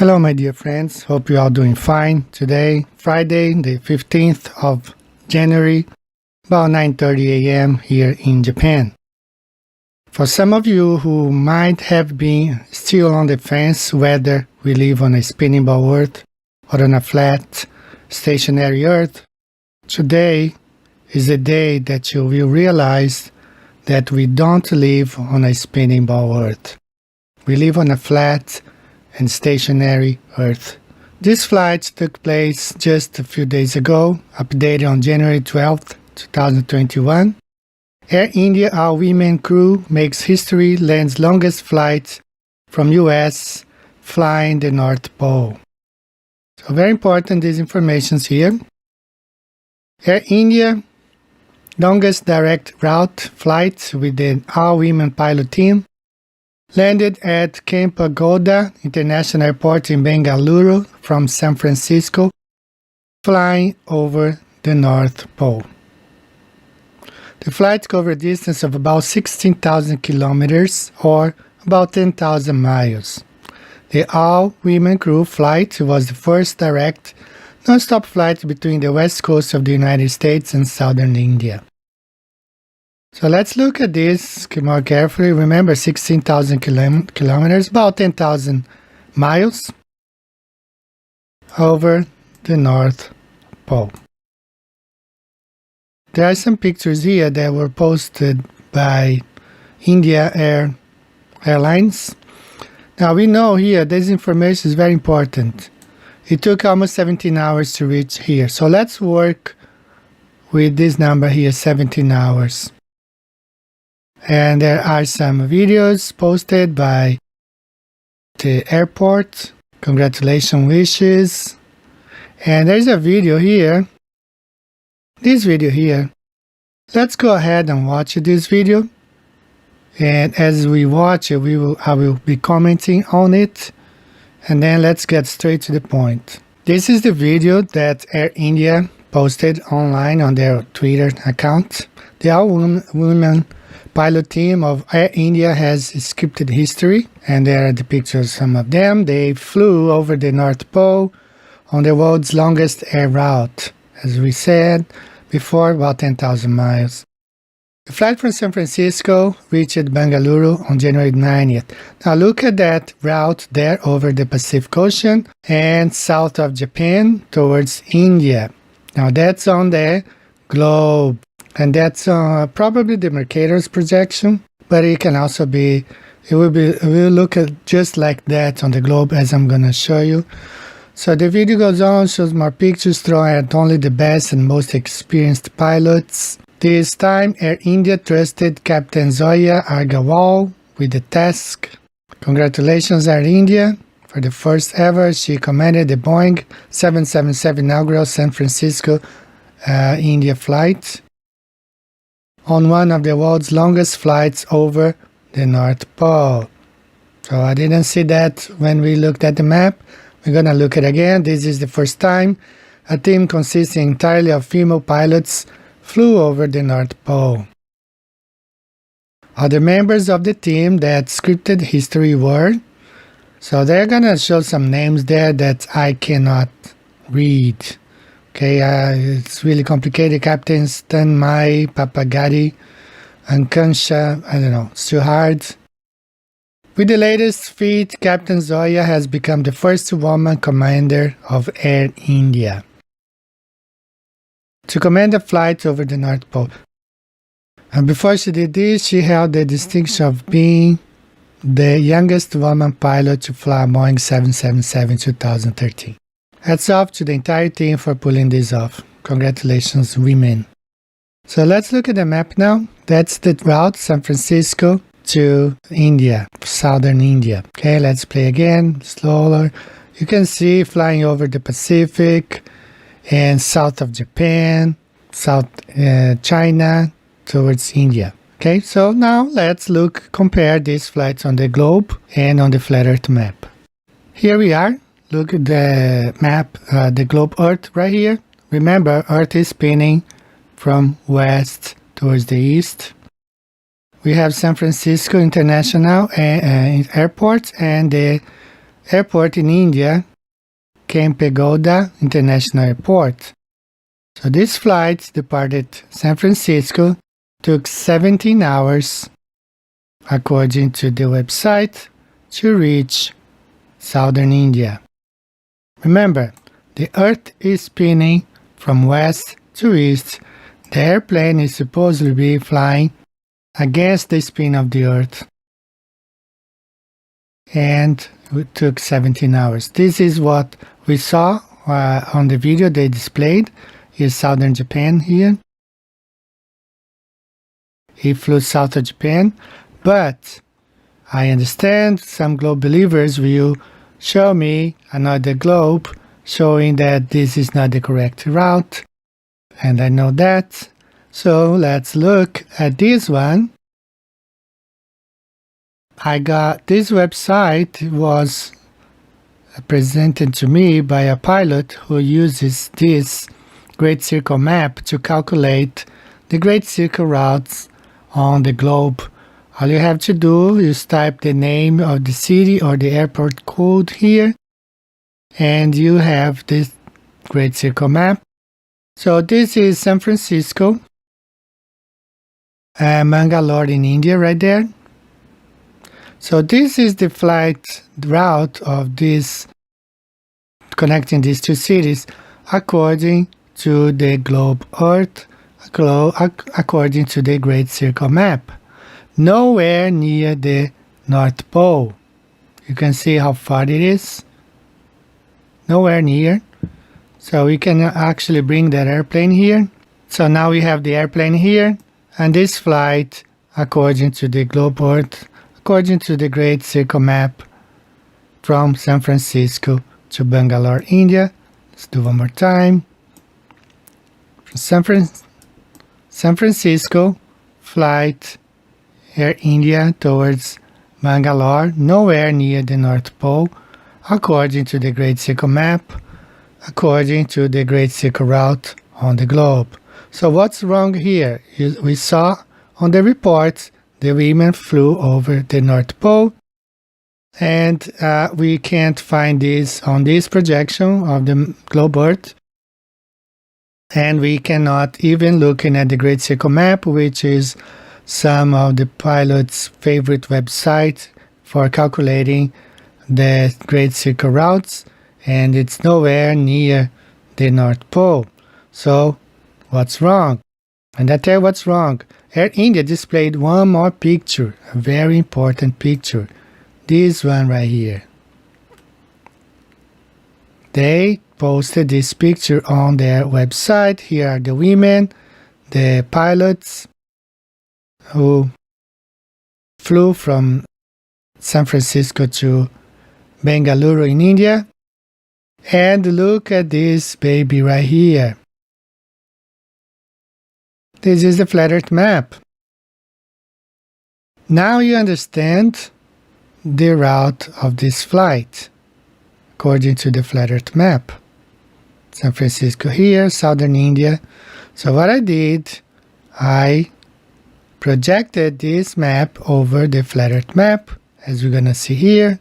Hello my dear friends, hope you are doing fine. Today, Friday the 15th of January, about 9:30 a.m. here in Japan. For some of you who might have been still on the fence whether we live on a spinning ball earth or on a flat, stationary earth, today is the day that you will realize that we don't live on a spinning ball earth. We live on a flat and stationary Earth. This flight took place just a few days ago, updated on January 12th, 2021. Air India all-women crew makes history, lands longest flight from US, flying the North Pole. So very important, these informations here. Air India, longest direct route flight with the all-women pilot team, landed at Kempegowda International Airport in Bengaluru from San Francisco, flying over the North Pole. The flight covered a distance of about 16,000 kilometers or about 10,000 miles. The all-women crew flight was the first direct, non-stop flight between the west coast of the United States and southern India. So let's look at this more carefully. Remember, 16,000 kilometers, about 10,000 miles over the North Pole. There are some pictures here that were posted by India Airlines. Now we know here this information is very important. It took almost 17 hours to reach here. So let's work with this number here, 17 hours. And there are some videos posted by the airport. Congratulations, wishes. And there's a video here. This video here. Let's go ahead and watch this video. And as we watch it, I will be commenting on it. And then let's get straight to the point. This is the video that Air India posted online on their Twitter account. The all-women pilot team of Air India has scripted history, and there are the pictures of some of them. They flew over the North Pole on the world's longest air route, as we said before, about 10,000 miles. The flight from San Francisco reached Bengaluru on January 90th. Now look at that route there over the Pacific Ocean and south of Japan towards India. Now that's on the globe. And that's probably the Mercator's projection, but it can also be, it will look at just like that on the globe, as I'm going to show you. So the video goes on, shows more pictures thrown at only the best and most experienced pilots. This time, Air India trusted Captain Zoya Agarwal with the task. Congratulations, Air India. For the first ever, she commanded the Boeing 777 inaugural San Francisco, India flight on one of the world's longest flights over the North Pole. So I didn't see that when we looked at the map. We're going to look at it again. This is the first time a team consisting entirely of female pilots flew over the North Pole. Other members of the team that scripted history were, so they're going to show some names there that I cannot read. Okay, it's really complicated. Captain Stanmay Papagadi and Kansha, I don't know, it's too hard. With the latest feat, Captain Zoya has become the first woman commander of Air India to command a flight over the North Pole. And before she did this, she held the distinction of being the youngest woman pilot to fly a Boeing 777 in 2013. Hats off to the entire team for pulling this off. Congratulations, women. So let's look at the map now. That's the route, San Francisco to India, southern India. Okay, let's play again, slower. You can see flying over the Pacific and south of Japan, south China towards India. Okay, so now let's compare these flights on the globe and on the flat earth map. Here we are. Look at the map, the globe Earth right here. Remember, Earth is spinning from west towards the east. We have San Francisco International Airport and the airport in India, Kempegowda International Airport. So this flight departed San Francisco, took 17 hours, according to the website, to reach southern India. Remember, the Earth is spinning from west to east. The airplane is supposedly be flying against the spin of the Earth. And it took 17 hours. This is what we saw on the video they displayed. Here's southern Japan here. He flew south of Japan, but I understand some globe believers will show me another globe showing that this is not the correct route, and I know that. So let's look at this one. I got this website was presented to me by a pilot who uses this Great Circle map to calculate the Great Circle routes on the globe. All you have to do is type the name of the city or the airport code here, and you have this Great Circle map. So this is San Francisco, Mangalore in India right there. So this is the flight route of this, connecting these two cities according to the globe Earth, according to the Great Circle map. Nowhere near the North Pole. You can see how far it is. Nowhere near. So we can actually bring that airplane here. So now we have the airplane here, and this flight, according to the globe Earth, according to the Great Circle map, from San Francisco to Bangalore, India. Let's do one more time. From San Francisco, flight Air India towards Bangalore, nowhere near the North Pole, according to the Great Circle map, according to the Great Circle route on the globe. So what's wrong here? We saw on the report the women flew over the North Pole, and we can't find this on this projection of the globe Earth. And we cannot even looking at the Great Circle map, which is some of the pilots' favorite website for calculating the Great Circle routes, and it's nowhere near the North Pole. So what's wrong? And I tell you what's wrong. Air India displayed one more picture, a very important picture. This one right here. They posted this picture on their website. Here are the women, the pilots who flew from San Francisco to Bengaluru in India. And look at this baby right here. This is the flat Earth map. Now you understand the route of this flight according to the flat Earth map. San Francisco here, southern India. So what I did, I projected this map over the flat Earth map, as we're gonna see here,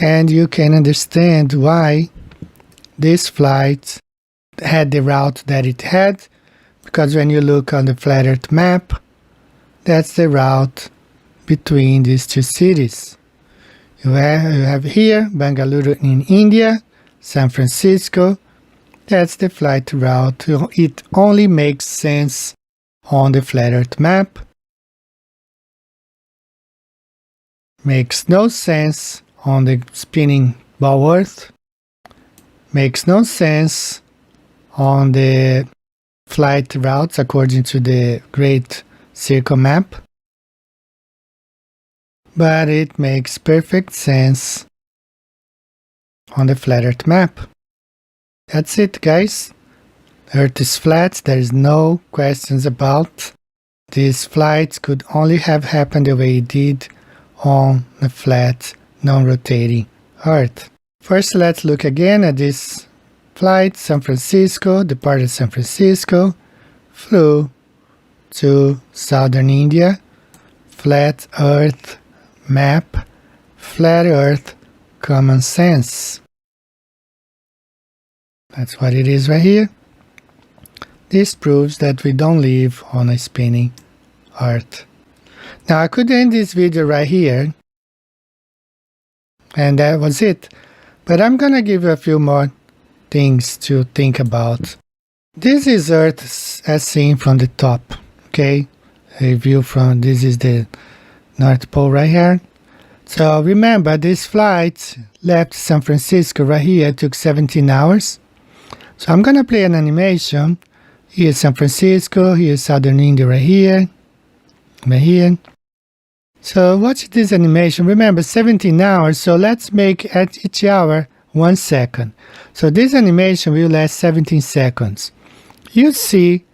and you can understand why this flight had the route that it had, because when you look on the flat Earth map, that's the route between these two cities. You have here Bangalore in India, San Francisco. That's the flight route. It only makes sense on the flat Earth map. Makes no sense on the spinning ball Earth. Makes no sense on the flight routes according to the Great Circle map. But it makes perfect sense on the flat Earth map. That's it, guys. Earth is flat. There is no questions about. This flight could only have happened the way it did on the flat, non-rotating Earth. First, let's look again at this flight. San Francisco, departed San Francisco, flew to southern India, flat Earth map, flat Earth common sense. That's what it is right here. This proves that we don't live on a spinning earth. Now I could end this video right here, and that was it. But I'm gonna give you a few more things to think about. This is Earth as seen from the top, okay? A view from, this is the North Pole right here. So remember, this flight left San Francisco right here. It took 17 hours. So I'm gonna play an animation. Here's San Francisco, here's Southern India right here. So watch this animation. Remember, 17 hours, so let's make at each hour 1 second. So this animation will last 17 seconds. You see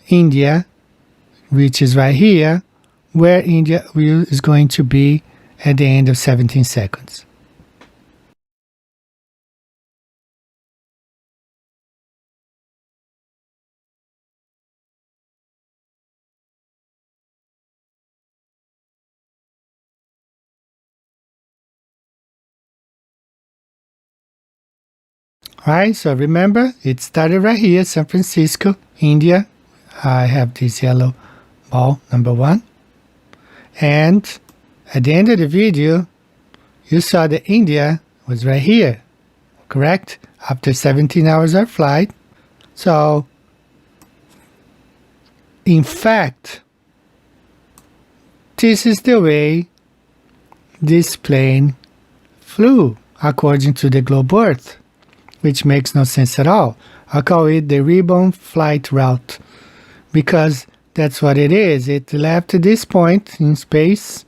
India, which is right here, where India is going to be at the end of 17 seconds. Alright, so remember, it started right here, San Francisco, India. I have this yellow ball, number 1. And at the end of the video, you saw that India was right here, correct? After 17 hours of flight. So, in fact, this is the way this plane flew, according to the globe Earth, which makes no sense at all. I call it the ribbon flight route, because that's what it is. It left this point in space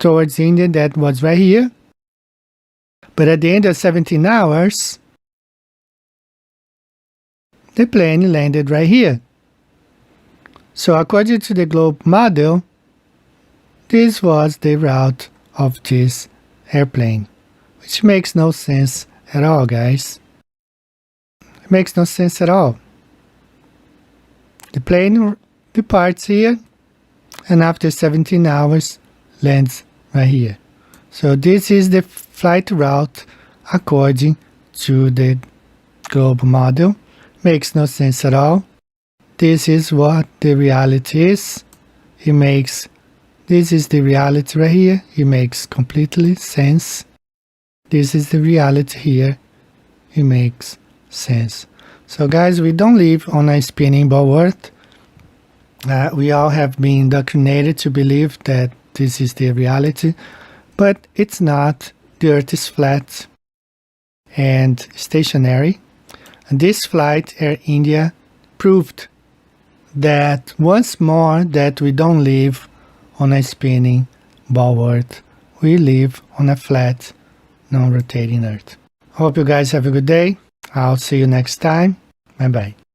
towards India that was right here. But at the end of 17 hours, the plane landed right here. So according to the globe model, this was the route of this airplane, which makes no sense at all, guys. It makes no sense at all. The plane departs here, and after 17 hours lands right here. So this is the flight route according to the globe model. Makes no sense at all. This is what the reality is. This is the reality right here. It makes completely sense. This is the reality here. It makes sense. So guys, we don't live on a spinning ball Earth. We all have been indoctrinated to believe that this is the reality, but it's not. The Earth is flat and stationary. And this flight, Air India, proved that once more that we don't live on a spinning ball Earth. We live on a flat, non-rotating Earth. Hope you guys have a good day. I'll see you next time. Bye-bye.